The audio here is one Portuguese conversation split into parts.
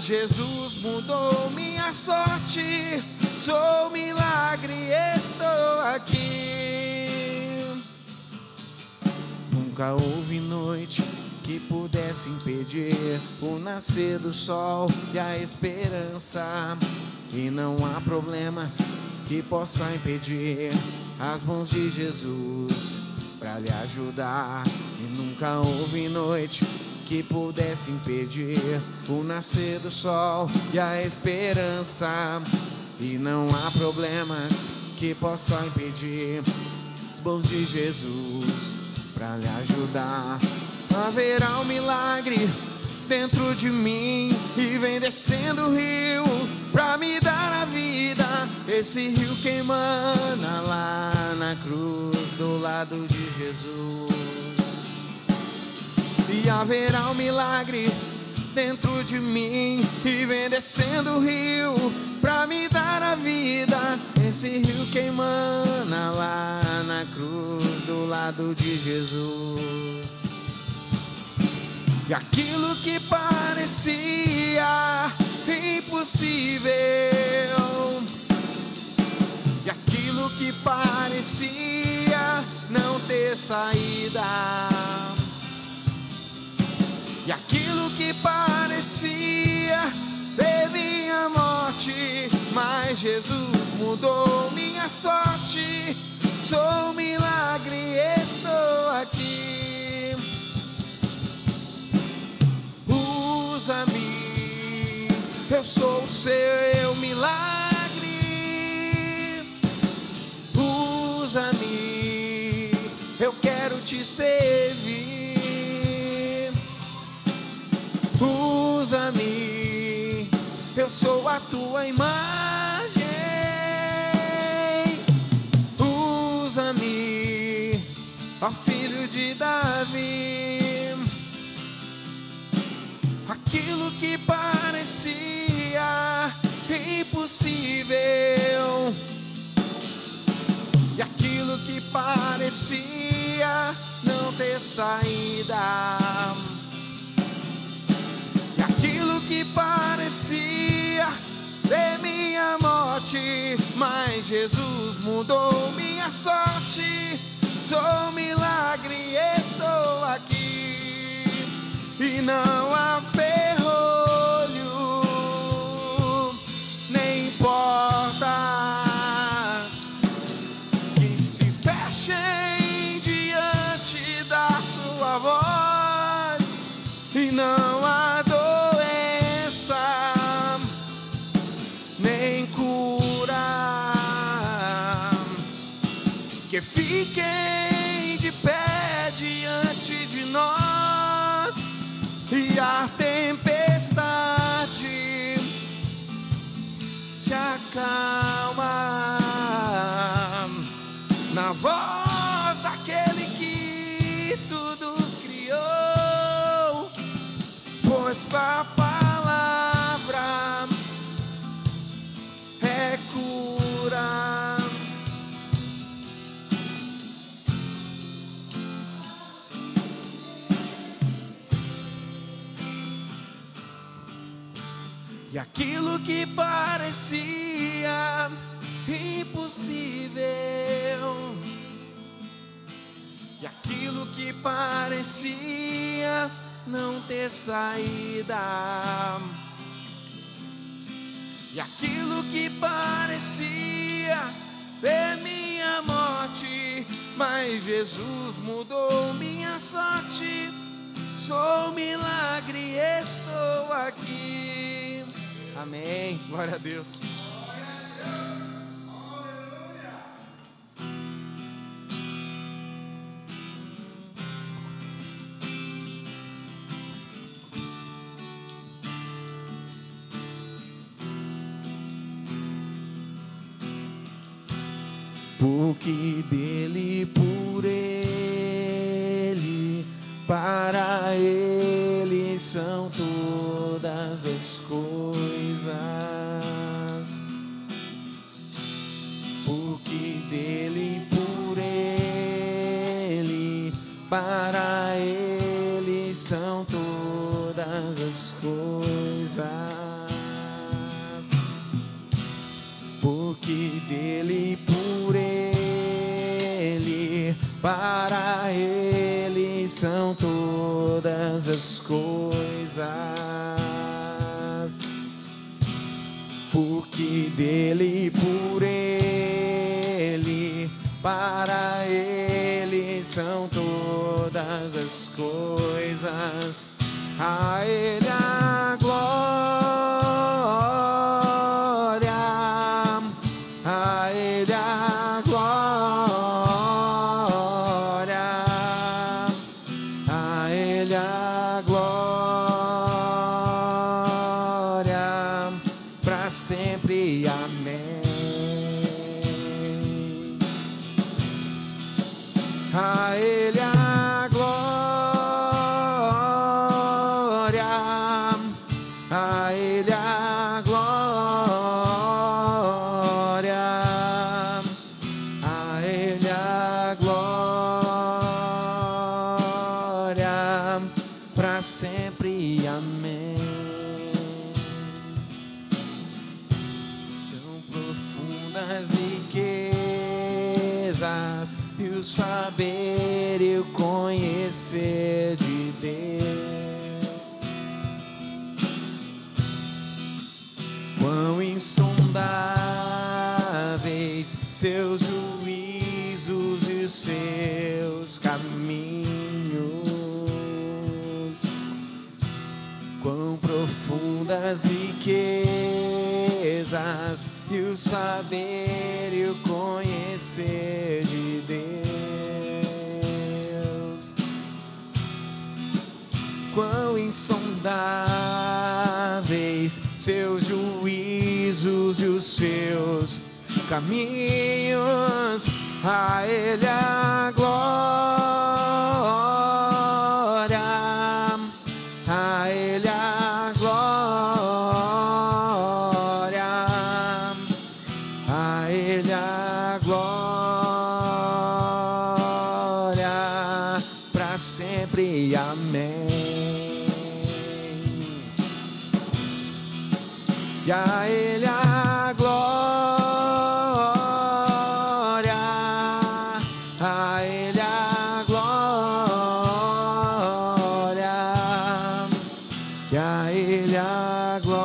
mas Jesus mudou minha sorte. Sou milagre, estou aqui. Nunca houve noite que pudesse impedir o nascer do sol e a esperança. E não há problemas que possam impedir as mãos de Jesus para lhe ajudar. E nunca houve noite que pudesse impedir o nascer do sol e a esperança. E não há problemas que possam impedir as mãos de Jesus para lhe ajudar. Haverá um milagre dentro de mim e vem descendo o rio pra me dar a vida. Esse rio que emana lá na cruz do lado de Jesus. E haverá um milagre dentro de mim e vem descendo o rio pra me dar a vida. Esse rio que emana lá na cruz do lado de Jesus. E aquilo que parecia impossível, e aquilo que parecia não ter saída, e aquilo que parecia ser minha morte, mas Jesus mudou minha sorte. Sou um milagre, estou aqui. Usa-me, eu sou o seu milagre. Usa-me, eu quero te servir. Usa-me, eu sou a tua imagem. Usa-me, ó filho de Davi. Aquilo que parecia impossível, e aquilo que parecia não ter saída, e aquilo que parecia ser minha morte, mas Jesus mudou minha sorte. Sou um milagre, estou aqui. E não há ferrolho, nem portas que se fechem diante da sua voz. E não há doença, nem cura que fiquem de pé diante de nós. E a tempestade se acalma na voz daquele que tudo criou, pois a palavra é cura. E aquilo que parecia impossível, e aquilo que parecia não ter saída, e aquilo que parecia ser minha morte, mas Jesus mudou minha sorte. Sou um milagre, estou aqui. Amém, glória a Deus. Porque dele, por ele, para ele são todas as coisas. Porque dele, por ele, para ele são todas as coisas. porque dele, por ele, para ele são todas as coisas. Porque dele, por ele, para ele são todas as coisas. A ele a glória, a ele a glória, a ele a glória, para sempre. Amém. A ele a glória, a ele a glória, a ele a glória, para sempre. Amém. Tão profundas riquezas e o saber e o conhecer de Deus, quão insondáveis seus juízos e os seus caminhos, quão profundas riquezas e o saber e o conhecer de Deus, quão insondáveis seus juízos e os seus caminhos. A ele a glória, a ele a glória, a ele a glória, para sempre. Amém. E a ele a glória, a ele a glória, e a ele a glória,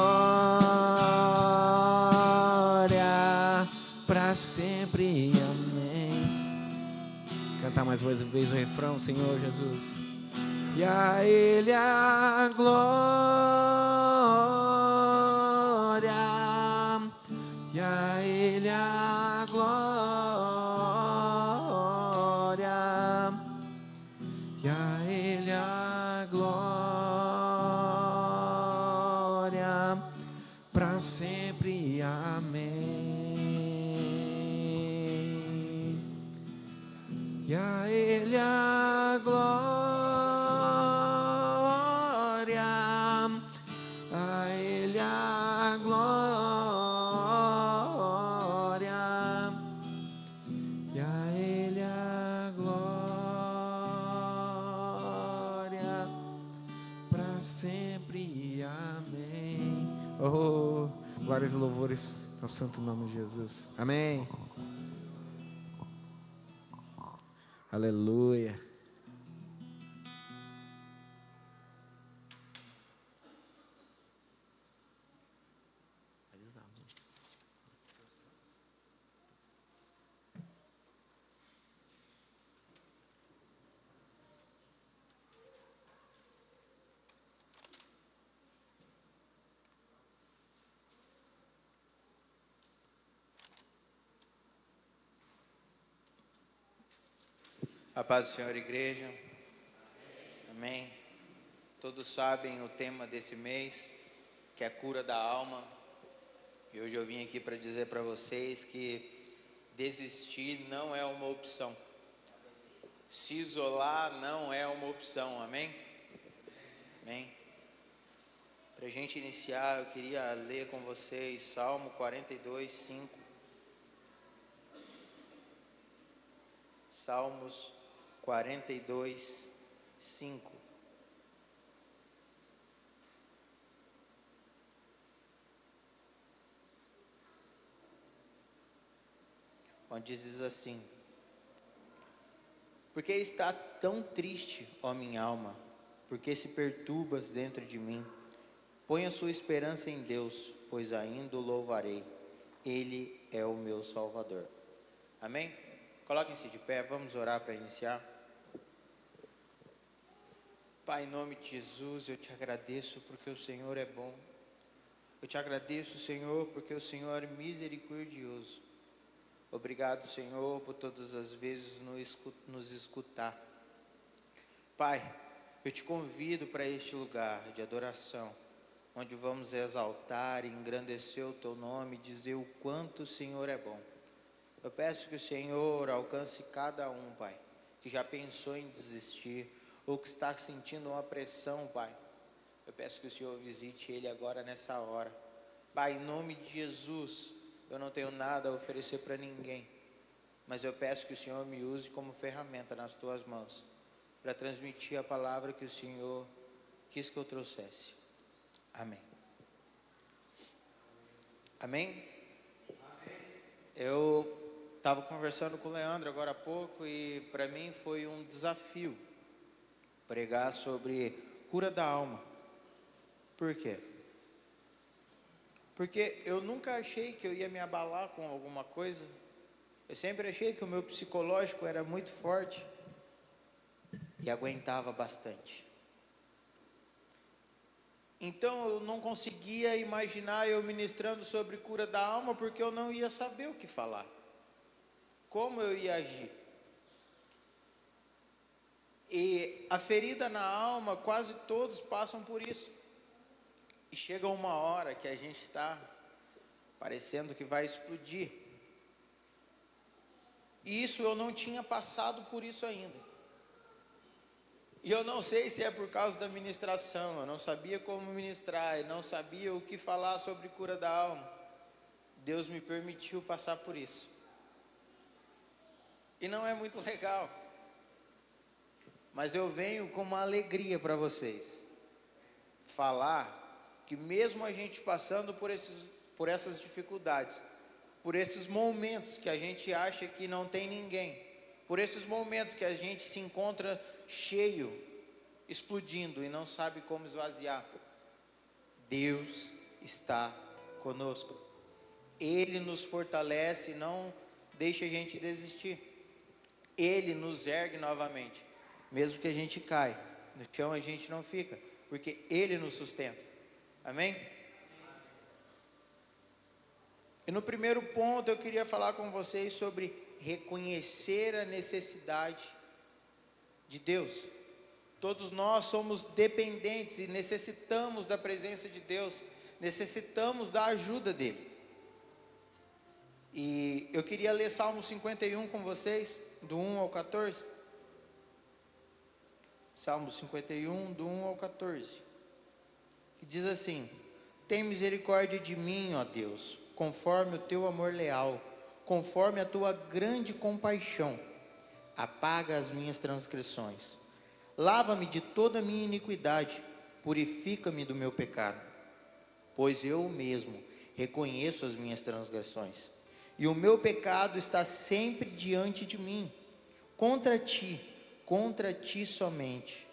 para sempre. Amém. Cantar mais uma vez o refrão, Senhor Jesus. E a ele a glória, e a ele a glória, e a ele a glória, para sempre. Amém. E a ele a glória, a ele a glória, e a ele a glória, para sempre. Amém. Oh, glórias e louvores ao santo nome de Jesus. Amém. Aleluia. A paz do Senhor, igreja. Amém. Todos sabem o tema desse mês, que é a cura da alma. E hoje eu vim aqui para dizer para vocês que desistir não é uma opção. Se isolar não é uma opção. Amém? Amém. Para a gente iniciar, eu queria ler com vocês Salmo 42, 5. Salmos 42, 5. onde diz assim: porque está tão triste, ó minha alma, porque se perturbas dentro de mim? Põe a sua esperança em Deus, pois ainda o louvarei. Ele é o meu Salvador. Amém? Coloquem-se de pé, vamos orar para iniciar. Pai, em nome de Jesus, eu te agradeço porque o Senhor é bom. Eu te agradeço, Senhor, porque o Senhor é misericordioso. Obrigado, Senhor, por todas as vezes nos escutar. Pai, eu te convido para este lugar de adoração, onde vamos exaltar e engrandecer o Teu nome, dizer o quanto o Senhor é bom. Eu peço que o Senhor alcance cada um, Pai, que já pensou em desistir, ou que está sentindo uma pressão, Pai. Eu peço que o Senhor visite ele agora nessa hora. Pai, em nome de Jesus, eu não tenho nada a oferecer para ninguém, mas eu peço que o Senhor me use como ferramenta nas Tuas mãos, para transmitir a palavra que o Senhor quis que eu trouxesse. Amém. Amém? Eu estava conversando com o Leandro agora há pouco e para mim foi um desafio pregar sobre cura da alma. Por quê? Porque eu nunca achei que eu ia me abalar com alguma coisa. Eu sempre achei que o meu psicológico era muito forte e aguentava bastante. Então eu não conseguia imaginar eu ministrando sobre cura da alma, porque eu não ia saber o que falar, como eu ia agir. E a ferida na alma, quase todos passam por isso. E chega uma hora que a gente está parecendo que vai explodir. E isso eu não tinha passado por isso ainda. E eu não sei se é por causa da ministração, eu não sabia como ministrar, eu não sabia o que falar sobre cura da alma. Deus me permitiu passar por isso. E não é muito legal. Mas eu venho com uma alegria para vocês. Falar que mesmo a gente passando por essas dificuldades, por esses momentos que a gente acha que não tem ninguém, por esses momentos que a gente se encontra cheio, explodindo e não sabe como esvaziar, Deus está conosco. Ele nos fortalece e não deixa a gente desistir. Ele nos ergue novamente. Mesmo que a gente caia no chão, a gente não fica, porque Ele nos sustenta. Amém? E no primeiro ponto eu queria falar com vocês sobre reconhecer a necessidade de Deus. Todos nós somos dependentes e necessitamos da presença de Deus, necessitamos da ajuda dEle. E eu queria ler Salmo 51 com vocês, do 1 ao 14. Salmo 51, do 1 ao 14. Que diz assim: tem misericórdia de mim, ó Deus, conforme o teu amor leal, conforme a tua grande compaixão. Apaga as minhas transgressões. Lava-me de toda a minha iniquidade, purifica-me do meu pecado. Pois eu mesmo reconheço as minhas transgressões, e o meu pecado está sempre diante de mim. Contra ti somente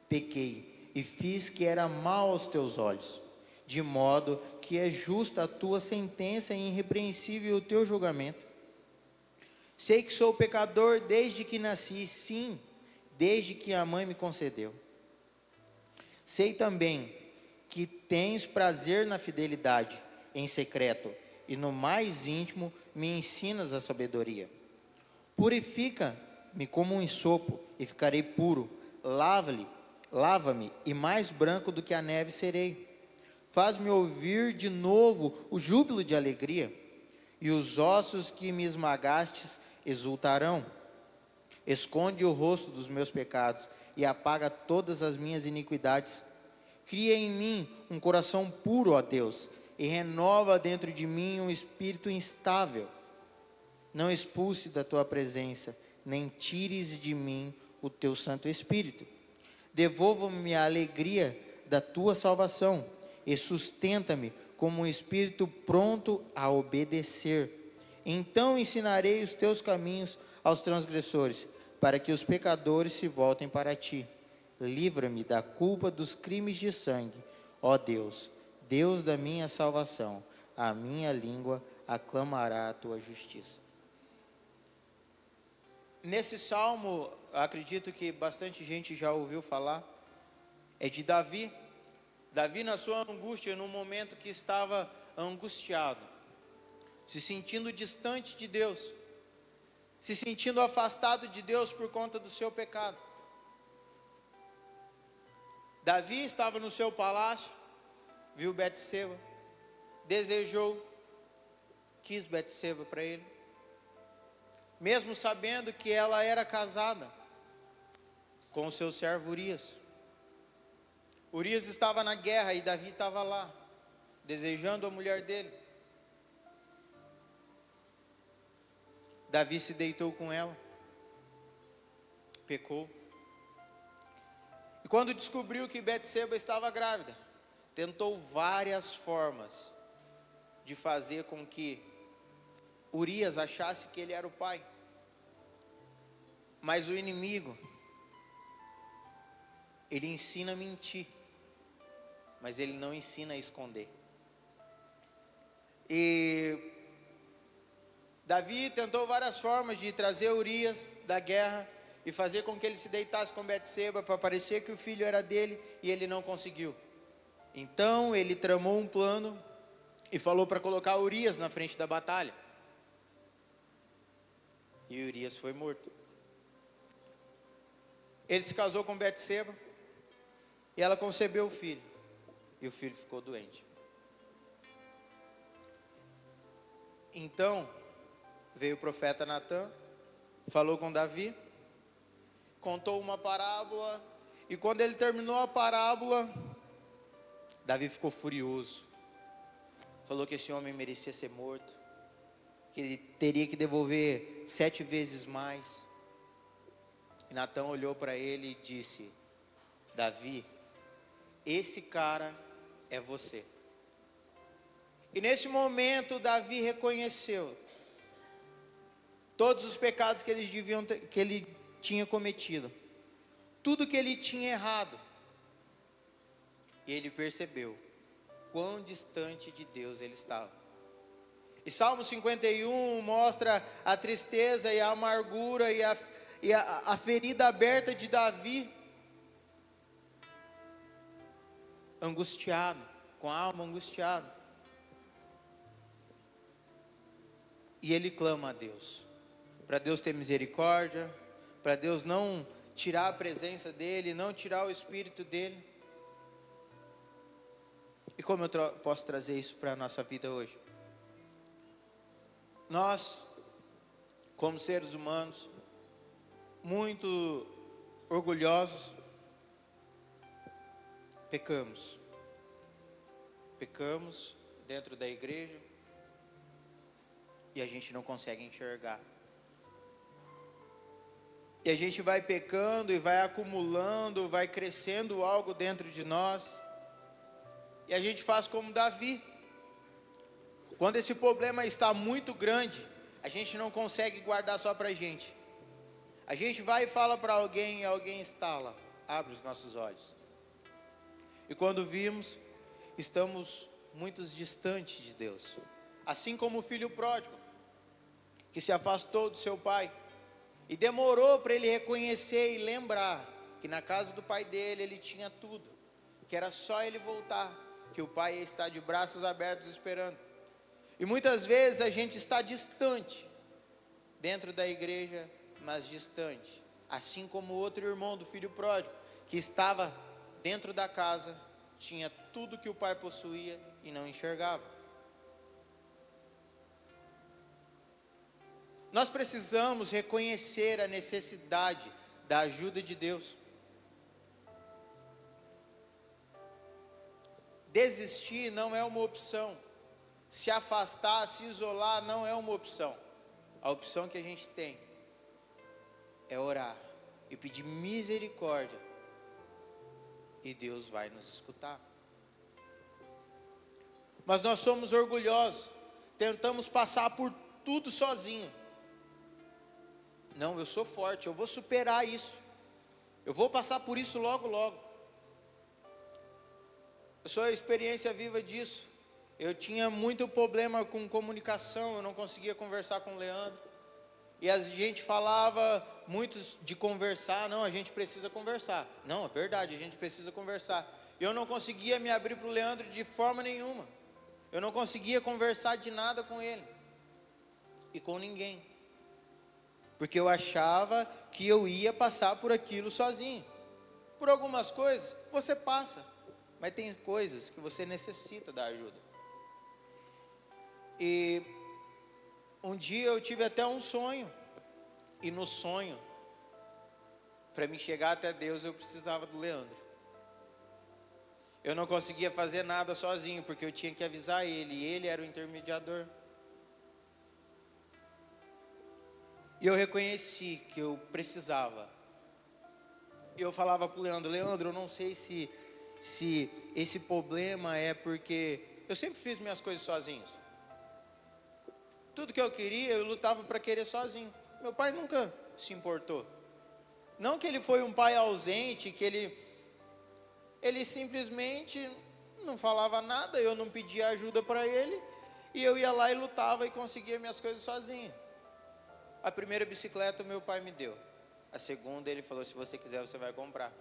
pequei, e fiz que era mal aos teus olhos, de modo que é justa a tua sentença e irrepreensível o teu julgamento. Sei que sou pecador desde que nasci, sim, desde que a mãe me concedeu. Sei também que tens prazer na fidelidade, em secreto, e no mais íntimo me ensinas a sabedoria. Purifica-me como um hisopo, e ficarei puro. Lava-me, e mais branco do que a neve serei. Faz-me ouvir de novo o júbilo de alegria, e os ossos que me esmagastes exultarão. Esconde o rosto dos meus pecados, e apaga todas as minhas iniquidades. Cria em mim um coração puro, ó Deus, e renova dentro de mim um espírito instável. Não expulse da tua presença, nem tires de mim o teu Santo Espírito. Devolva-me a alegria da tua salvação, e sustenta-me como um espírito pronto a obedecer. Então ensinarei os teus caminhos aos transgressores, para que os pecadores se voltem para ti. Livra-me da culpa dos crimes de sangue, ó Deus, Deus da minha salvação. A minha língua aclamará a tua justiça. Nesse salmo, acredito que bastante gente já ouviu falar, é de Davi. Davi, na sua angústia, num momento que estava angustiado, se sentindo distante de Deus, se sentindo afastado de Deus por conta do seu pecado. Davi estava no seu palácio, viu Betseba, desejou, quis Betseba para ele, mesmo sabendo que ela era casada com o seu servo Urias. Urias estava na guerra e Davi estava lá, desejando a mulher dele. Davi se deitou com ela, pecou. E quando descobriu que Betseba estava grávida, tentou várias formas de fazer com que Urias achasse que ele era o pai. Mas o inimigo, ele ensina a mentir, mas ele não ensina a esconder. E Davi tentou várias formas de trazer Urias da guerra e fazer com que ele se deitasse com Betseba para parecer que o filho era dele, e ele não conseguiu. Então ele tramou um plano e falou para colocar Urias na frente da batalha. E Urias foi morto. Ele se casou com Betseba e ela concebeu o filho, e o filho ficou doente. Então veio o profeta Natã, falou com Davi, contou uma parábola, e quando ele terminou a parábola, Davi ficou furioso. Falou que esse homem merecia ser morto, que ele teria que devolver 7 vezes mais. E Natã olhou para ele e disse: Davi, esse cara é você. E nesse momento Davi reconheceu todos os pecados que ele tinha cometido, tudo que ele tinha errado. E ele percebeu quão distante de Deus ele estava. E Salmo 51 mostra a tristeza e a amargura e a ferida aberta de Davi, angustiado, com a alma angustiada. E ele clama a Deus, para Deus ter misericórdia, para Deus não tirar a presença dele, não tirar o espírito dele. E como eu posso trazer isso para a nossa vida hoje? Nós, como seres humanos, muito orgulhosos, pecamos dentro da igreja, e a gente não consegue enxergar. E a gente vai pecando e vai acumulando, vai crescendo algo dentro de nós, e a gente faz como Davi. Quando esse problema está muito grande, a gente não consegue guardar só para a gente. A gente vai e fala para alguém, e alguém instala, abre os nossos olhos. E quando vimos, estamos muito distantes de Deus. Assim como o filho pródigo, que se afastou do seu pai, e demorou para ele reconhecer e lembrar que na casa do pai dele ele tinha tudo, que era só ele voltar, que o pai está de braços abertos esperando. E muitas vezes a gente está distante dentro da igreja, mas distante, assim como o outro irmão do filho pródigo, que estava dentro da casa, tinha tudo que o pai possuía e não enxergava. Nós precisamos reconhecer a necessidade da ajuda de Deus. Desistir não é uma opção. Se afastar, se isolar não é uma opção. A opção que a gente tem é orar e pedir misericórdia, e Deus vai nos escutar. Mas nós somos orgulhosos, tentamos passar por tudo sozinho. Não, eu sou forte, eu vou superar isso. Eu vou passar por isso logo, logo. Eu sou a experiência viva disso. Eu tinha muito problema com comunicação, eu não conseguia conversar com o Leandro. E a gente falava muito de conversar, não, a gente precisa conversar. Não, é verdade, a gente precisa conversar. Eu não conseguia me abrir para o Leandro de forma nenhuma. Eu não conseguia conversar de nada com ele. E com ninguém. Porque eu achava que eu ia passar por aquilo sozinho. Por algumas coisas, você passa. Mas tem coisas que você necessita da ajuda. E um dia eu tive até um sonho. E no sonho, para me chegar até Deus, eu precisava do Leandro. Eu não conseguia fazer nada sozinho, porque eu tinha que avisar ele. E ele era o intermediador. E eu reconheci que eu precisava. E eu falava para o Leandro, Leandro, eu não sei se esse problema é porque eu sempre fiz minhas coisas sozinho. Tudo que eu queria, eu lutava para querer sozinho. Meu pai nunca se importou. Não que ele foi um pai ausente, que ele simplesmente não falava nada, eu não pedia ajuda para ele, e eu ia lá e lutava e conseguia minhas coisas sozinho. A primeira bicicleta meu pai me deu. A segunda ele falou, se você quiser você vai comprar.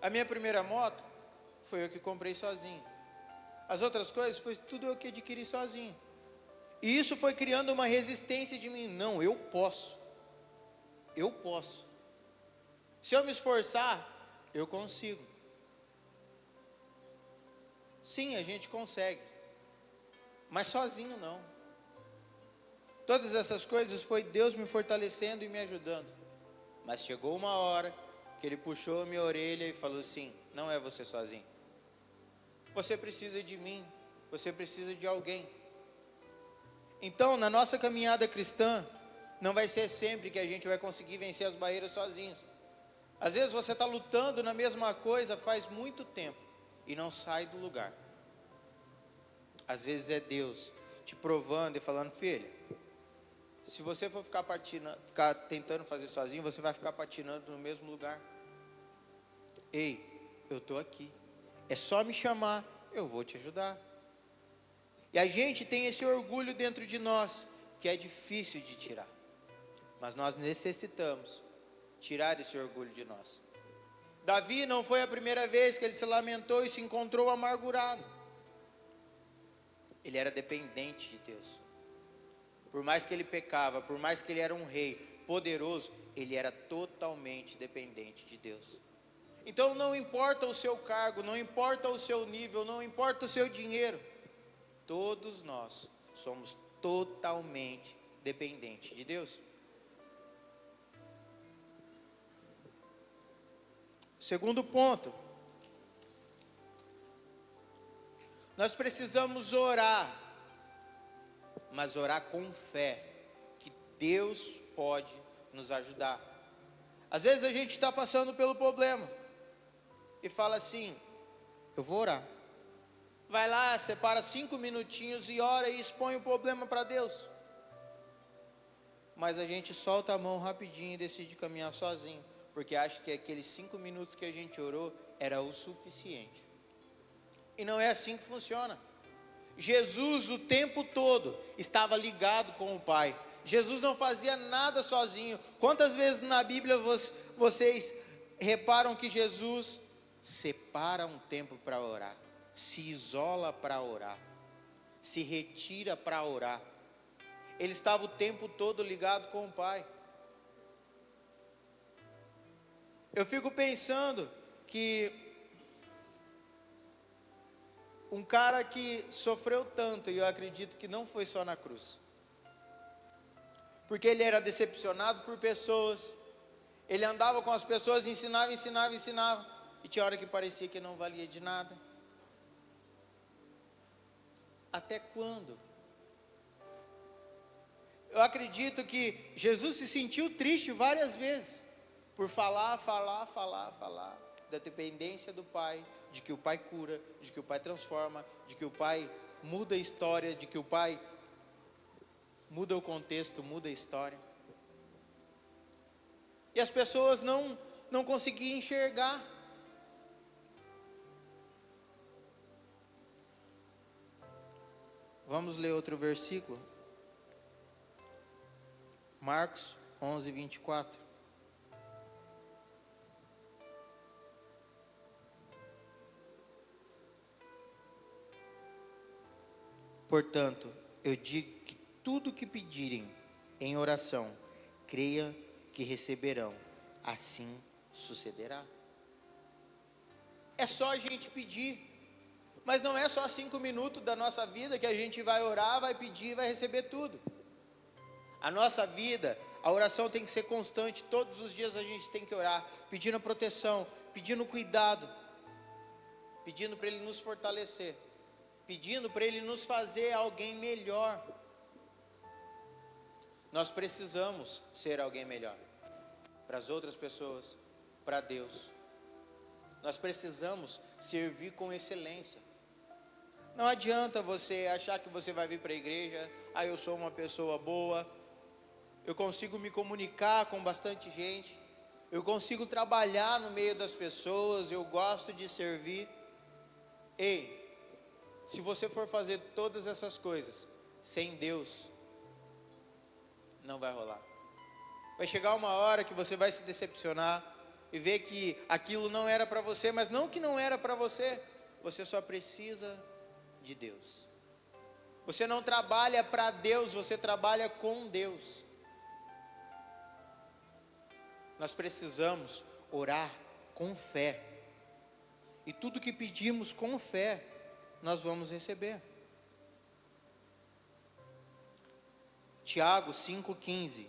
A minha primeira moto foi eu que comprei sozinho. As outras coisas foi tudo eu que adquiri sozinho. E isso foi criando uma resistência de mim. Não, eu posso. Eu posso. Se eu me esforçar, eu consigo. Sim, a gente consegue. Mas sozinho não. Todas essas coisas foi Deus me fortalecendo e me ajudando. Mas chegou uma hora que Ele puxou a minha orelha e falou assim, não é você sozinho. Você precisa de mim. Você precisa de alguém. Então, na nossa caminhada cristã, não vai ser sempre que a gente vai conseguir vencer as barreiras sozinhos. Às vezes você está lutando na mesma coisa faz muito tempo e não sai do lugar. Às vezes é Deus te provando e falando, filha, se você for ficar tentando fazer sozinho, você vai ficar patinando no mesmo lugar. Ei, eu estou aqui. É só me chamar, eu vou te ajudar. E a gente tem esse orgulho dentro de nós, que é difícil de tirar. Mas nós necessitamos tirar esse orgulho de nós. Davi não foi a primeira vez que ele se lamentou e se encontrou amargurado. Ele era dependente de Deus. Por mais que ele pecava, por mais que ele era um rei poderoso, ele era totalmente dependente de Deus. Então não importa o seu cargo, não importa o seu nível, não importa o seu dinheiro, todos nós somos totalmente dependentes de Deus. Segundo ponto, nós precisamos orar, mas orar com fé, que Deus pode nos ajudar. Às vezes a gente está passando pelo problema, e fala assim, eu vou orar. Vai lá, separa 5 minutinhos e ora e expõe o problema para Deus. Mas a gente solta a mão rapidinho e decide caminhar sozinho, porque acha que aqueles 5 minutos que a gente orou era o suficiente. E não é assim que funciona. Jesus o tempo todo estava ligado com o Pai. Jesus não fazia nada sozinho. Quantas vezes na Bíblia vocês reparam que Jesus separa um tempo para orar, se isola para orar, se retira para orar? Ele estava o tempo todo ligado com o Pai. Eu fico pensando que um cara que sofreu tanto, e eu acredito que não foi só na cruz, porque ele era decepcionado por pessoas, ele andava com as pessoas, ensinava, e tinha hora que parecia que não valia de nada. Até quando? Eu acredito que Jesus se sentiu triste várias vezes, por falar da dependência do Pai, de que o Pai cura, de que o Pai transforma, de que o Pai muda a história, de que o Pai muda o contexto, muda a história. E as pessoas não conseguiam enxergar. Vamos ler outro versículo. Marcos 11, 24. Portanto, eu digo que tudo que pedirem em oração, creia que receberão, assim sucederá. É só a gente pedir, mas não é só 5 minutos da nossa vida que a gente vai orar, vai pedir e vai receber tudo. A nossa vida, a oração tem que ser constante, todos os dias a gente tem que orar, pedindo proteção, pedindo cuidado, pedindo para Ele nos fortalecer, pedindo para Ele nos fazer alguém melhor. Nós precisamos ser alguém melhor, para as outras pessoas, para Deus. Nós precisamos servir com excelência. Não adianta você achar que você vai vir para a igreja, eu sou uma pessoa boa, eu consigo me comunicar com bastante gente, eu consigo trabalhar no meio das pessoas, eu gosto de servir. Ei, se você for fazer todas essas coisas sem Deus, não vai rolar. Vai chegar uma hora que você vai se decepcionar e ver que aquilo não era para você, mas não que não era para você, você só precisa de Deus. Você não trabalha para Deus, você trabalha com Deus. Nós precisamos orar com fé. E tudo que pedimos com fé, nós vamos receber. Tiago 5,15.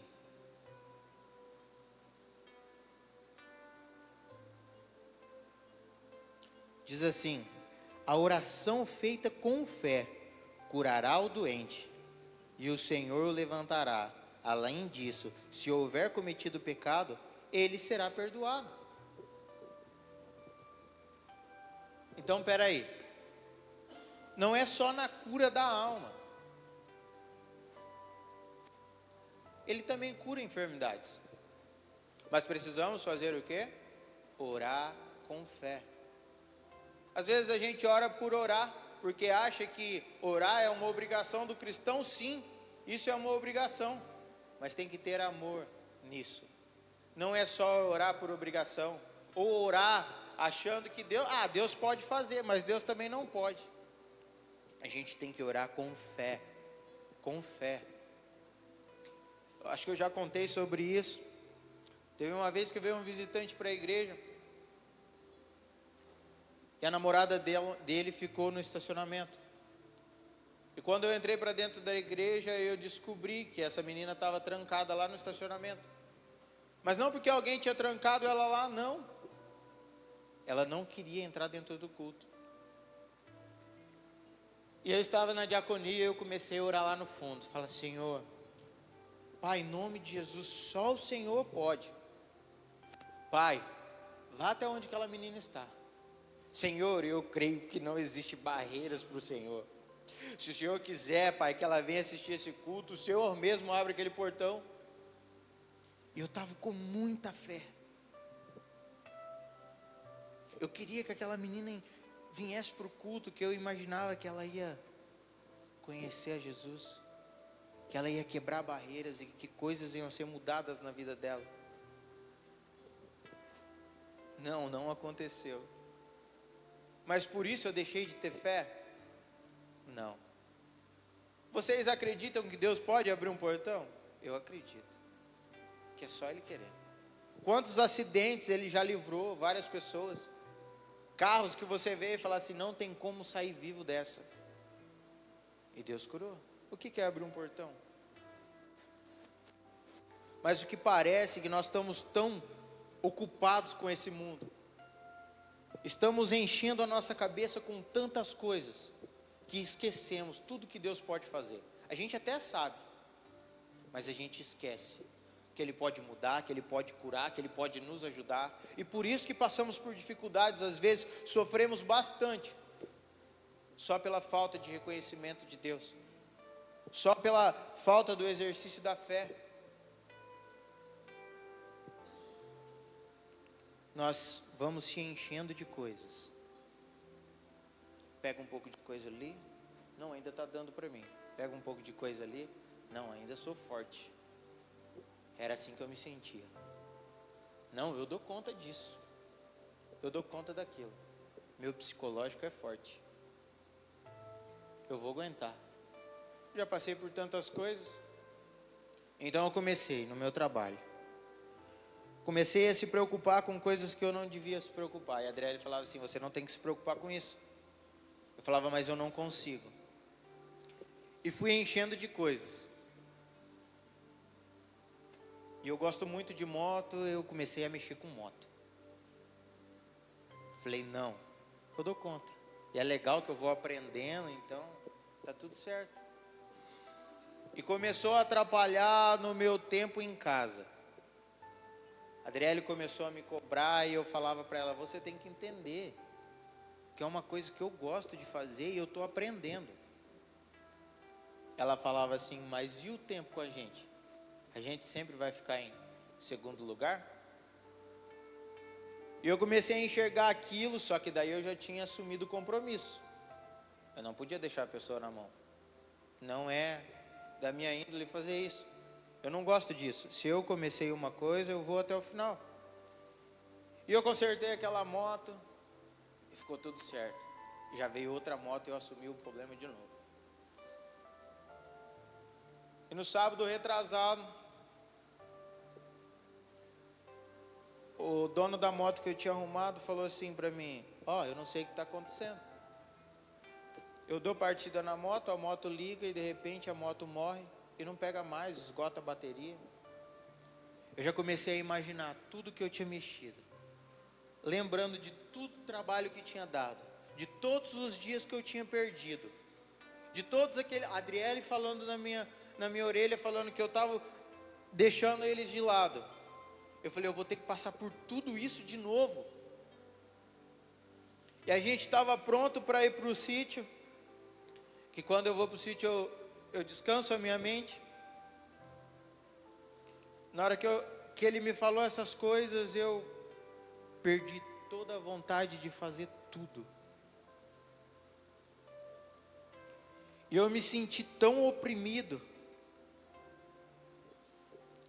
Diz assim: a oração feita com fé curará o doente, e o Senhor o levantará. Além disso, se houver cometido pecado, ele será perdoado. Então, espera aí. Não é só na cura da alma. Ele também cura enfermidades. Mas precisamos fazer o quê? Orar com fé. Às vezes a gente ora por orar, porque acha que orar é uma obrigação do cristão. Sim, isso é uma obrigação, mas tem que ter amor nisso. Não é só orar por obrigação, ou orar achando que Deus pode fazer, mas Deus também não pode. A gente tem que orar com fé, com fé. Acho que eu já contei sobre isso. Teve uma vez que veio um visitante para a igreja, e a namorada dele ficou no estacionamento. E quando eu entrei para dentro da igreja, eu descobri que essa menina estava trancada lá no estacionamento. Mas não porque alguém tinha trancado ela lá, não. Ela não queria entrar dentro do culto. E eu estava na diaconia e eu comecei a orar lá no fundo. Fala: Senhor, Pai, em nome de Jesus, só o Senhor pode. Pai, vá até onde aquela menina está. Senhor, eu creio que não existe barreiras para o Senhor. Se o Senhor quiser, Pai, que ela venha assistir esse culto, o Senhor mesmo abre aquele portão. E eu estava com muita fé. Eu queria que aquela menina viesse para o culto, que eu imaginava que ela ia conhecer a Jesus, que ela ia quebrar barreiras e que coisas iam ser mudadas na vida dela. Não aconteceu. Mas por isso eu deixei de ter fé? Não. Vocês acreditam que Deus pode abrir um portão? Eu acredito. Que é só Ele querer. Quantos acidentes Ele já livrou várias pessoas? Carros que você vê e fala assim: não tem como sair vivo dessa. E Deus curou. O que é abrir um portão? Mas o que parece é que nós estamos tão ocupados com esse mundo. Estamos enchendo a nossa cabeça com tantas coisas, que esquecemos tudo que Deus pode fazer. A gente até sabe, mas a gente esquece que Ele pode mudar, que Ele pode curar, que Ele pode nos ajudar. E por isso que passamos por dificuldades, às vezes sofremos bastante, só pela falta de reconhecimento de Deus. só pela falta do exercício da fé. Nós vamos se enchendo de coisas. Pega um pouco de coisa ali, não, ainda está dando para mim. Pega um pouco de coisa ali, não, ainda sou forte. Era assim que eu me sentia. Não, eu dou conta disso. Eu dou conta daquilo. Meu psicológico é forte. Eu vou aguentar. Já passei por tantas coisas. Então eu comecei no meu trabalho. Comecei a se preocupar com coisas que eu não devia se preocupar. E a Adriele falava assim, você não tem que se preocupar com isso. Eu falava, mas eu não consigo. E fui enchendo de coisas. E eu gosto muito de moto, eu comecei a mexer com moto. Falei, não, eu dou conta. E é legal que eu vou aprendendo, então tá tudo certo. E começou a atrapalhar no meu tempo em casa. A Adriele começou a me cobrar e eu falava para ela, você tem que entender que é uma coisa que eu gosto de fazer e eu estou aprendendo. Ela falava assim, mas e o tempo com a gente? A gente sempre vai ficar em segundo lugar? E eu comecei a enxergar aquilo, só que daí eu já tinha assumido o compromisso. Eu não podia deixar a pessoa na mão. Não é da minha índole fazer isso. Eu não gosto disso. Se eu comecei uma coisa, eu vou até o final. E eu consertei aquela moto e ficou tudo certo. Já veio outra moto e eu assumi o problema de novo. E no sábado retrasado, o dono da moto que eu tinha arrumado falou assim para mim, eu não sei o que está acontecendo. Eu dou partida na moto, a moto liga e de repente a moto morre e não pega mais, esgota a bateria. Eu já comecei a imaginar tudo que eu tinha mexido, lembrando de todo o trabalho que tinha dado, de todos os dias que eu tinha perdido, de todos aqueles, a Adriele falando na minha orelha, falando que eu estava deixando eles de lado. Eu falei, eu vou ter que passar por tudo isso de novo. E a gente estava pronto para ir para o sítio, que quando eu vou para o sítio eu descanso a minha mente. Na hora que ele me falou essas coisas, eu perdi toda a vontade de fazer tudo. E eu me senti tão oprimido,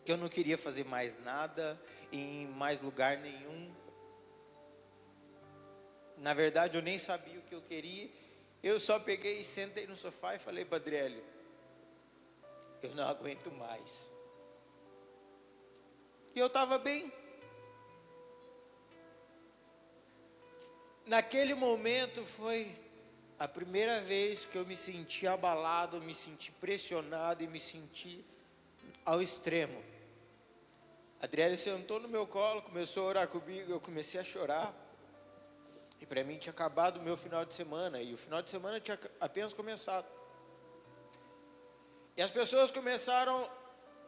que eu não queria fazer mais nada, em mais lugar nenhum. Na verdade, eu nem sabia o que eu queria. Eu só peguei e sentei no sofá e falei para Adriele, eu não aguento mais. E eu estava bem. Naquele momento foi a primeira vez que eu me senti abalado, me senti pressionado e me senti ao extremo. A Adriele sentou no meu colo, começou a orar comigo, eu comecei a chorar. E para mim tinha acabado o meu final de semana, e o final de semana tinha apenas começado. E as pessoas começaram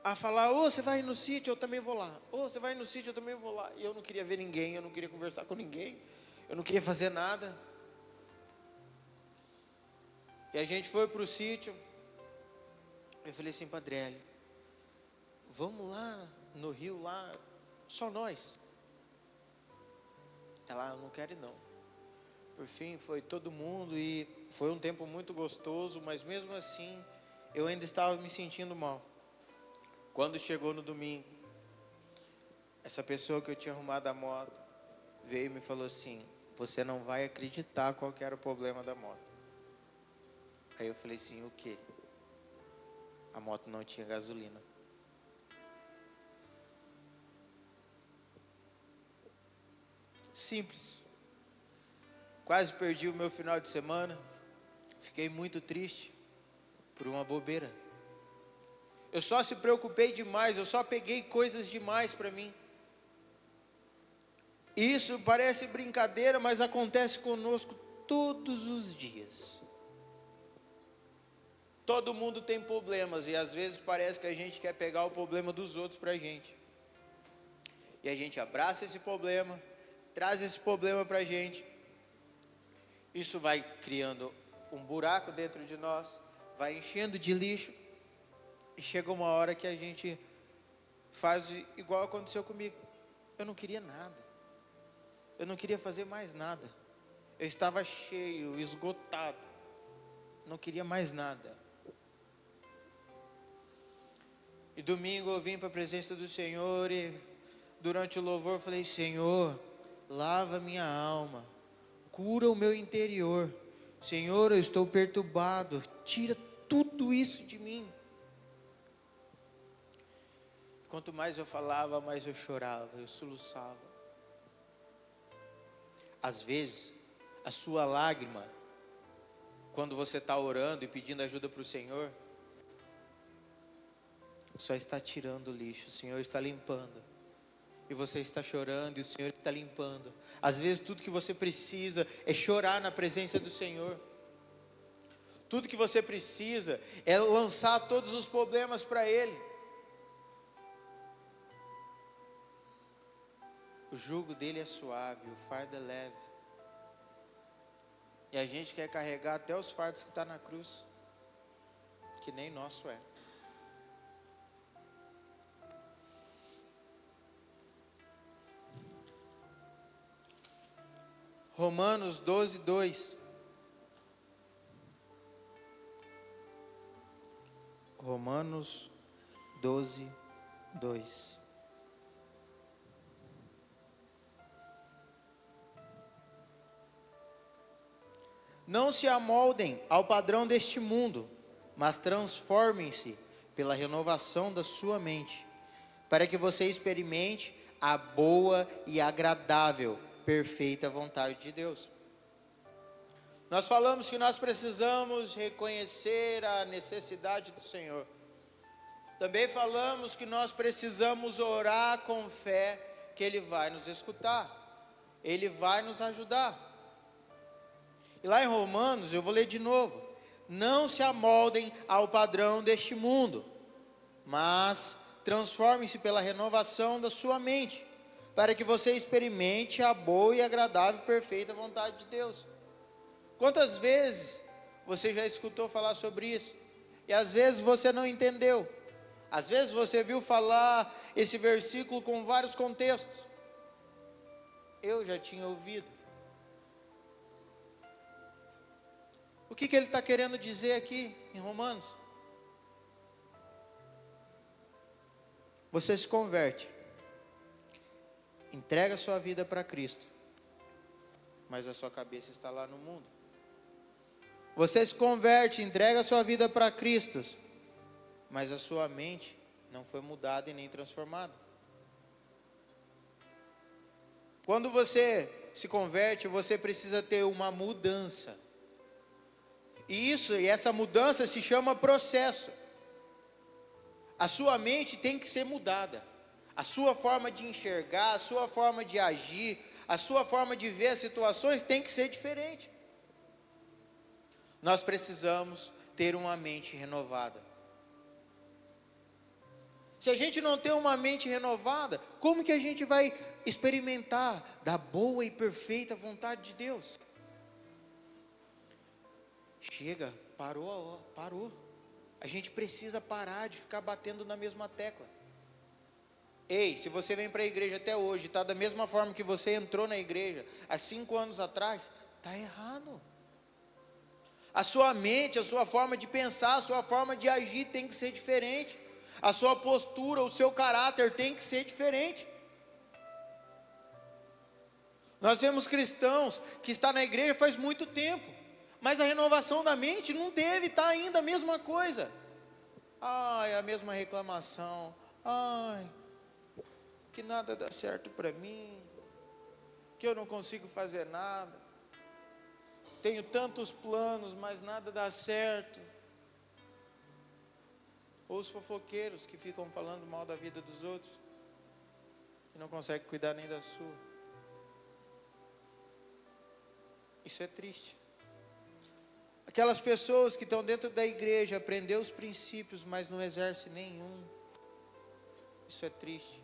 a falar, você vai no sítio, eu também vou lá. Você vai no sítio, eu também vou lá. E eu não queria ver ninguém, eu não queria conversar com ninguém, eu não queria fazer nada. E a gente foi para o sítio. Eu falei assim para a Adriele, vamos lá no rio, lá, só nós. Ela, não quero ir não. Por fim, foi todo mundo e foi um tempo muito gostoso, mas mesmo assim, eu ainda estava me sentindo mal. Quando chegou no domingo, essa pessoa que eu tinha arrumado a moto, veio e me falou assim, você não vai acreditar qual que era o problema da moto. Aí eu falei assim, o quê? A moto não tinha gasolina. Simples. Quase perdi o meu final de semana. Fiquei muito triste por uma bobeira. Eu só se preocupei demais, eu só peguei coisas demais para mim. Isso parece brincadeira, mas acontece conosco todos os dias. Todo mundo tem problemas e às vezes parece que a gente quer pegar o problema dos outros para a gente. E a gente abraça esse problema, traz esse problema para a gente. Isso vai criando um buraco dentro de nós, vai enchendo de lixo, e chega uma hora que a gente faz igual aconteceu comigo. Eu não queria nada, eu não queria fazer mais nada, eu estava cheio, esgotado, não queria mais nada. E domingo eu vim para a presença do Senhor e durante o louvor eu falei: Senhor, lava minha alma, cura o meu interior. Senhor, eu estou perturbado, tira tudo isso de mim. Quanto mais eu falava, mais eu chorava, eu soluçava. Às vezes, a sua lágrima, quando você está orando e pedindo ajuda para o Senhor, só está tirando o lixo, o Senhor está limpando. E você está chorando e o Senhor está limpando. Às vezes tudo que você precisa é chorar na presença do Senhor. Tudo que você precisa é lançar todos os problemas para Ele. O jugo dele é suave, o fardo é leve. E a gente quer carregar até os fardos que estão na cruz, que nem nosso é. Romanos 12, 2. Romanos 12, 2. Não se amoldem ao padrão deste mundo, mas transformem-se pela renovação da sua mente, para que você experimente a boa e agradável, perfeita vontade de Deus. Nós falamos que nós precisamos reconhecer a necessidade do Senhor. Também falamos que nós precisamos orar com fé, que Ele vai nos escutar, Ele vai nos ajudar. E lá em Romanos, eu vou ler de novo: não se amoldem ao padrão deste mundo, mas transformem-se pela renovação da sua mente, para que você experimente a boa e agradável e perfeita vontade de Deus. Quantas vezes você já escutou falar sobre isso? E às vezes você não entendeu. Às vezes você viu falar esse versículo com vários contextos. Eu já tinha ouvido. O que ele está querendo dizer aqui em Romanos? Você se converte, entrega a sua vida para Cristo, mas a sua cabeça está lá no mundo. Você se converte, entrega a sua vida para Cristo, mas a sua mente não foi mudada e nem transformada. Quando você se converte, você precisa ter uma mudança. E essa mudança se chama processo. A sua mente tem que ser mudada. A sua forma de enxergar, a sua forma de agir, a sua forma de ver as situações tem que ser diferente. Nós precisamos ter uma mente renovada. Se a gente não tem uma mente renovada, como que a gente vai experimentar da boa e perfeita vontade de Deus? Chega, parou. A gente precisa parar de ficar batendo na mesma tecla. Ei, se você vem para a igreja até hoje, está da mesma forma que você entrou na igreja há 5 anos atrás, está errado. A sua mente, a sua forma de pensar, a sua forma de agir tem que ser diferente. A sua postura, o seu caráter tem que ser diferente. Nós vemos cristãos que estão na igreja faz muito tempo, mas a renovação da mente não teve, está ainda a mesma coisa. Ai, a mesma reclamação. Ai, que nada dá certo para mim, que eu não consigo fazer nada. Tenho tantos planos, mas nada dá certo. Ou os fofoqueiros que ficam falando mal da vida dos outros e não conseguem cuidar nem da sua. Isso é triste. Aquelas pessoas que estão dentro da igreja, aprendeu os princípios, mas não exerce nenhum. Isso é triste.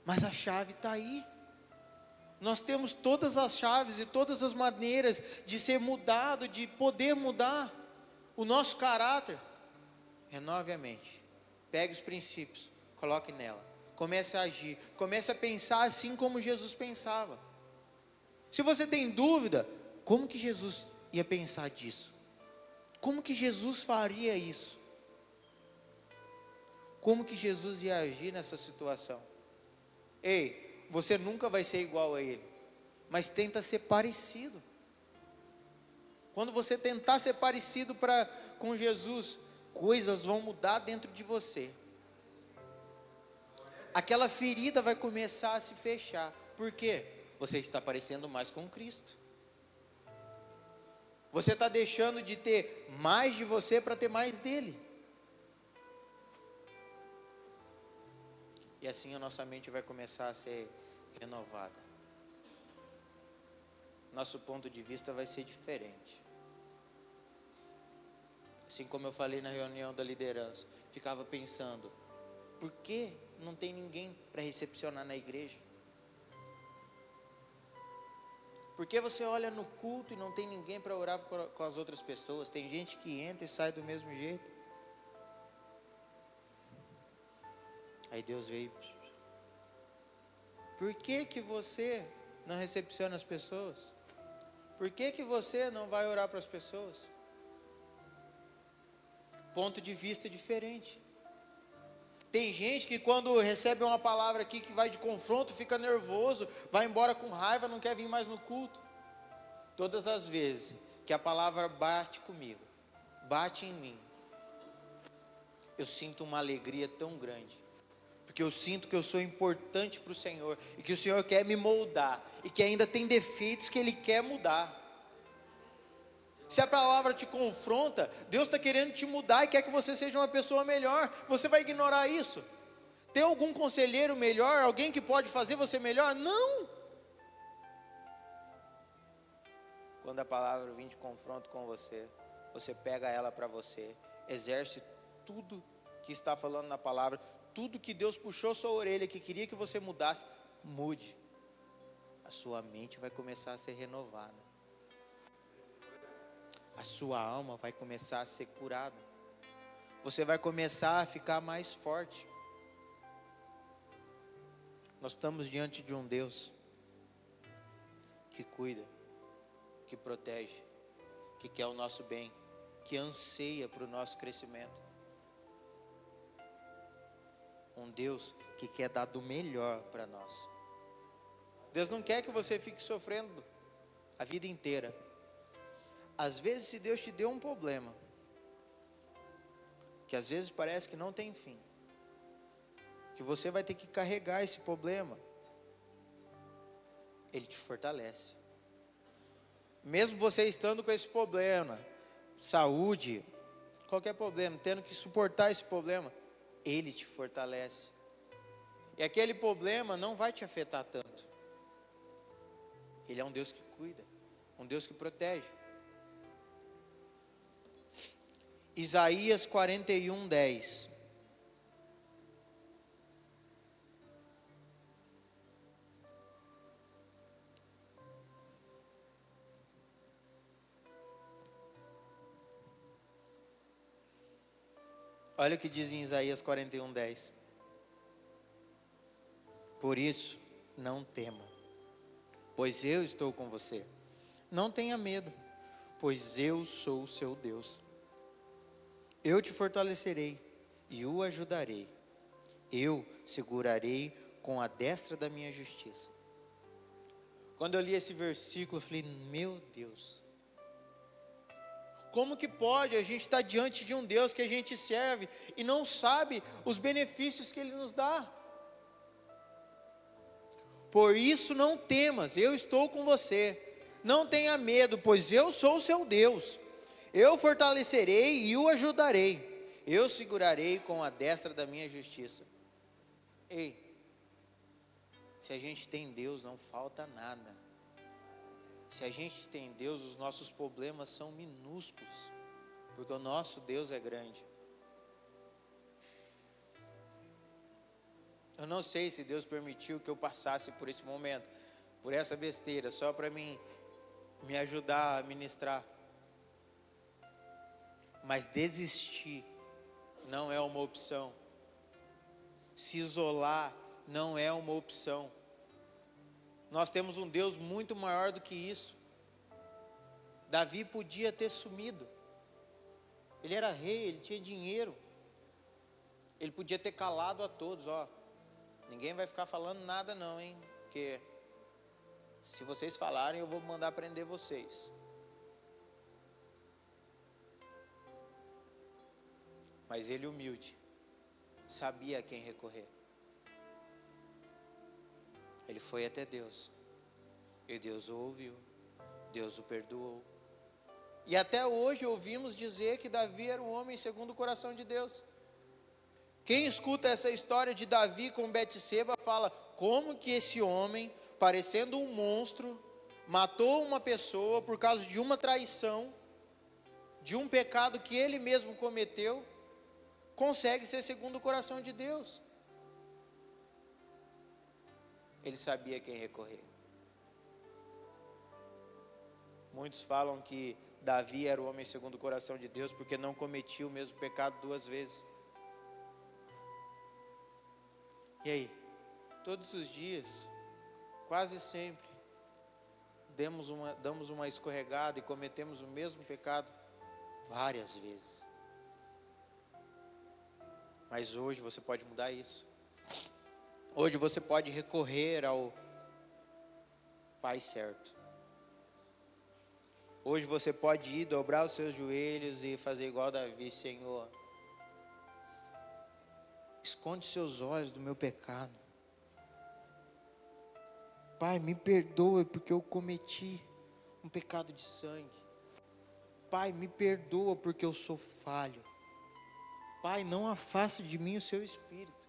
Mas a chave está aí. Nós temos todas as chaves e todas as maneiras de ser mudado, de poder mudar. O nosso caráter, renove a mente. Pegue os princípios, coloque nela. Comece a agir, comece a pensar assim como Jesus pensava. Se você tem dúvida, como que Jesus ia pensar disso? Como que Jesus faria isso? Como que Jesus ia agir nessa situação? Ei, você nunca vai ser igual a Ele, mas tenta ser parecido. Quando você tentar ser parecido com Jesus, coisas vão mudar dentro de você. Aquela ferida vai começar a se fechar. Por quê? Você está parecendo mais com Cristo. Você está deixando de ter mais de você para ter mais dele. E assim a nossa mente vai começar a ser renovada. Nosso ponto de vista vai ser diferente. Assim como eu falei na reunião da liderança, ficava pensando, por que não tem ninguém para recepcionar na igreja? Por que você olha no culto e não tem ninguém para orar com as outras pessoas? Tem gente que entra e sai do mesmo jeito. Aí Deus veio. Por que que você não recepciona as pessoas? Por que que você não vai orar para as pessoas? Ponto de vista diferente. Tem gente que quando recebe uma palavra aqui que vai de confronto, fica nervoso, vai embora com raiva, não quer vir mais no culto. Todas as vezes que a palavra bate comigo, bate em mim, eu sinto uma alegria tão grande. Porque eu sinto que eu sou importante para o Senhor, e que o Senhor quer me moldar, e que ainda tem defeitos que Ele quer mudar. Se a palavra te confronta, Deus está querendo te mudar e quer que você seja uma pessoa melhor. Você vai ignorar isso? Tem algum conselheiro melhor? Alguém que pode fazer você melhor? Não! Quando a palavra vem de confronto com você, você pega ela para você, exerce tudo que está falando na palavra, tudo que Deus puxou sua orelha, que queria que você mudasse, mude. A sua mente vai começar a ser renovada. A sua alma vai começar a ser curada. Você vai começar a ficar mais forte. Nós estamos diante de um Deus que cuida, que protege, que quer o nosso bem, que anseia para o nosso crescimento. Um Deus que quer dar do melhor para nós. Deus não quer que você fique sofrendo a vida inteira. Às vezes, se Deus te deu um problema, que às vezes parece que não tem fim, que você vai ter que carregar esse problema, Ele te fortalece. Mesmo você estando com esse problema, saúde, qualquer problema, tendo que suportar esse problema, Ele te fortalece. E aquele problema não vai te afetar tanto. Ele é um Deus que cuida, um Deus que protege. Isaías 41:10. Olha o que diz em Isaías 41:10. Por isso, não tema, pois eu estou com você. Não tenha medo, pois eu sou o seu Deus. Eu te fortalecerei e o ajudarei. Eu segurarei com a destra da minha justiça. Quando eu li esse versículo, eu falei, meu Deus. Como que pode a gente estar diante de um Deus que a gente serve e não sabe os benefícios que Ele nos dá? Por isso não temas, eu estou com você. Não tenha medo, pois eu sou o seu Deus. Eu fortalecerei e o ajudarei. Eu segurarei com a destra da minha justiça. Ei, se a gente tem Deus, não falta nada. Se a gente tem Deus, os nossos problemas são minúsculos, porque o nosso Deus é grande. Eu não sei se Deus permitiu que eu passasse por esse momento, por essa besteira, só para me ajudar a ministrar. Mas desistir não é uma opção. Se isolar não é uma opção. Nós temos um Deus muito maior do que isso. Davi podia ter sumido. Ele era rei, ele tinha dinheiro. Ele podia ter calado a todos, ninguém vai ficar falando nada não, hein? Porque se vocês falarem, eu vou mandar prender vocês. Mas ele, humilde, sabia a quem recorrer. Ele foi até Deus. E Deus o ouviu. Deus o perdoou. E até hoje ouvimos dizer que Davi era um homem segundo o coração de Deus. Quem escuta essa história de Davi com Betseba fala: como que esse homem, parecendo um monstro, matou uma pessoa por causa de uma traição, de um pecado que ele mesmo cometeu, consegue ser segundo o coração de Deus? Ele sabia a quem recorrer. Muitos falam que Davi era o homem segundo o coração de Deus porque não cometia o mesmo pecado 2 vezes. E aí? Todos os dias, quase sempre, damos uma escorregada e cometemos o mesmo pecado várias vezes. Mas hoje você pode mudar isso. Hoje você pode recorrer ao Pai certo. Hoje você pode ir, dobrar os seus joelhos e fazer igual Davi: Senhor, esconde seus olhos do meu pecado. Pai, me perdoa porque eu cometi um pecado de sangue. Pai, me perdoa porque eu sou falho. Pai, não afaste de mim o seu Espírito.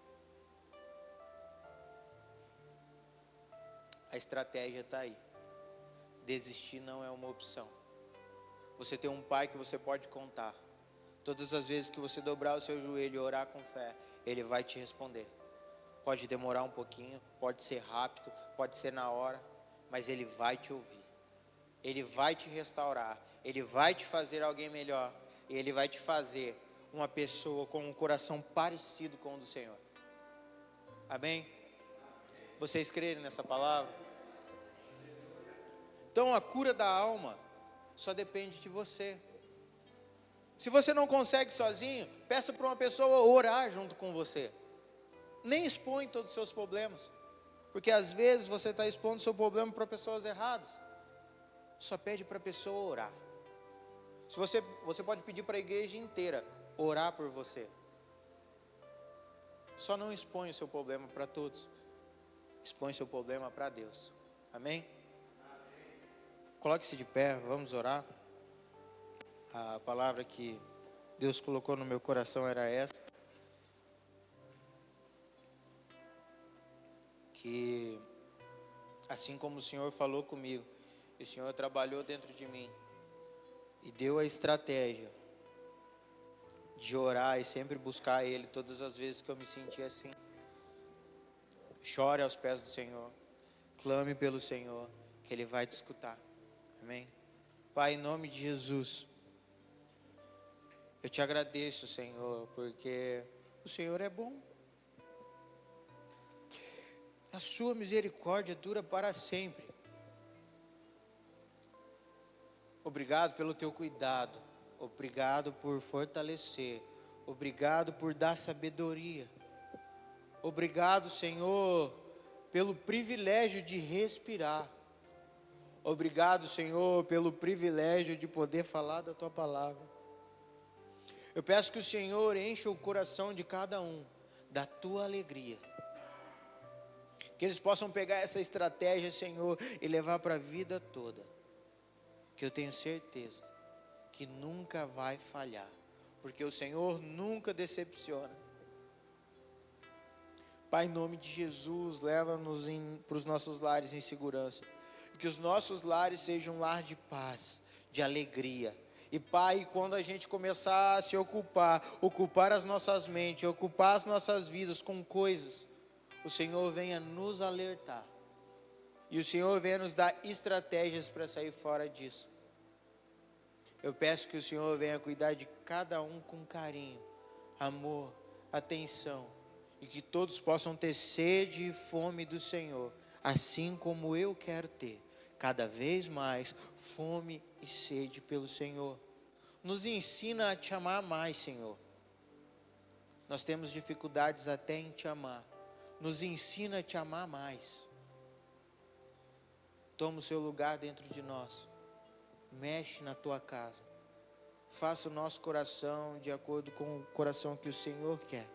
A estratégia está aí. Desistir não é uma opção. Você tem um Pai que você pode contar. Todas as vezes que você dobrar o seu joelho e orar com fé, Ele vai te responder. Pode demorar um pouquinho, pode ser rápido, pode ser na hora, mas Ele vai te ouvir. Ele vai te restaurar. Ele vai te fazer alguém melhor. E Ele vai te fazer uma pessoa com um coração parecido com o do Senhor. Amém? Vocês crerem nessa palavra? Então a cura da alma só depende de você. Se você não consegue sozinho, peça para uma pessoa orar junto com você. Nem expõe todos os seus problemas, porque às vezes você está expondo seu problema para pessoas erradas. Só pede para a pessoa orar. Se você pode pedir para a igreja inteira orar por você. Só não expõe o seu problema para todos. Expõe seu problema para Deus. Amém? Coloque-se de pé, vamos orar. A palavra que Deus colocou no meu coração era essa. Que assim como o Senhor falou comigo, o Senhor trabalhou dentro de mim e deu a estratégia de orar e sempre buscar Ele todas as vezes que eu me senti assim. Chore aos pés do Senhor, clame pelo Senhor, que Ele vai te escutar. Amém? Pai, em nome de Jesus, eu te agradeço, Senhor, porque o Senhor é bom. A sua misericórdia dura para sempre. Obrigado pelo teu cuidado. Obrigado por fortalecer. Obrigado por dar sabedoria. Obrigado, Senhor, pelo privilégio de respirar. Obrigado, Senhor, pelo privilégio de poder falar da tua palavra. Eu peço que o Senhor encha o coração de cada um da tua alegria. Que eles possam pegar essa estratégia, Senhor, e levar para a vida toda. Que eu tenho certeza que nunca vai falhar. Porque o Senhor nunca decepciona. Pai, em nome de Jesus, leva-nos para os nossos lares em segurança. Que os nossos lares sejam um lar de paz, de alegria. E Pai, quando a gente começar a se ocupar as nossas mentes, ocupar as nossas vidas com coisas, o Senhor venha nos alertar. E o Senhor venha nos dar estratégias para sair fora disso. Eu peço que o Senhor venha cuidar de cada um com carinho, amor, atenção, e que todos possam ter sede e fome do Senhor, assim como eu quero ter, cada vez mais fome e sede pelo Senhor. Nos ensina a te amar mais, Senhor. Nós temos dificuldades até em te amar. Nos ensina a te amar mais. Toma o seu lugar dentro de nós. Mexe na tua casa. Faça o nosso coração de acordo com o coração que o Senhor quer.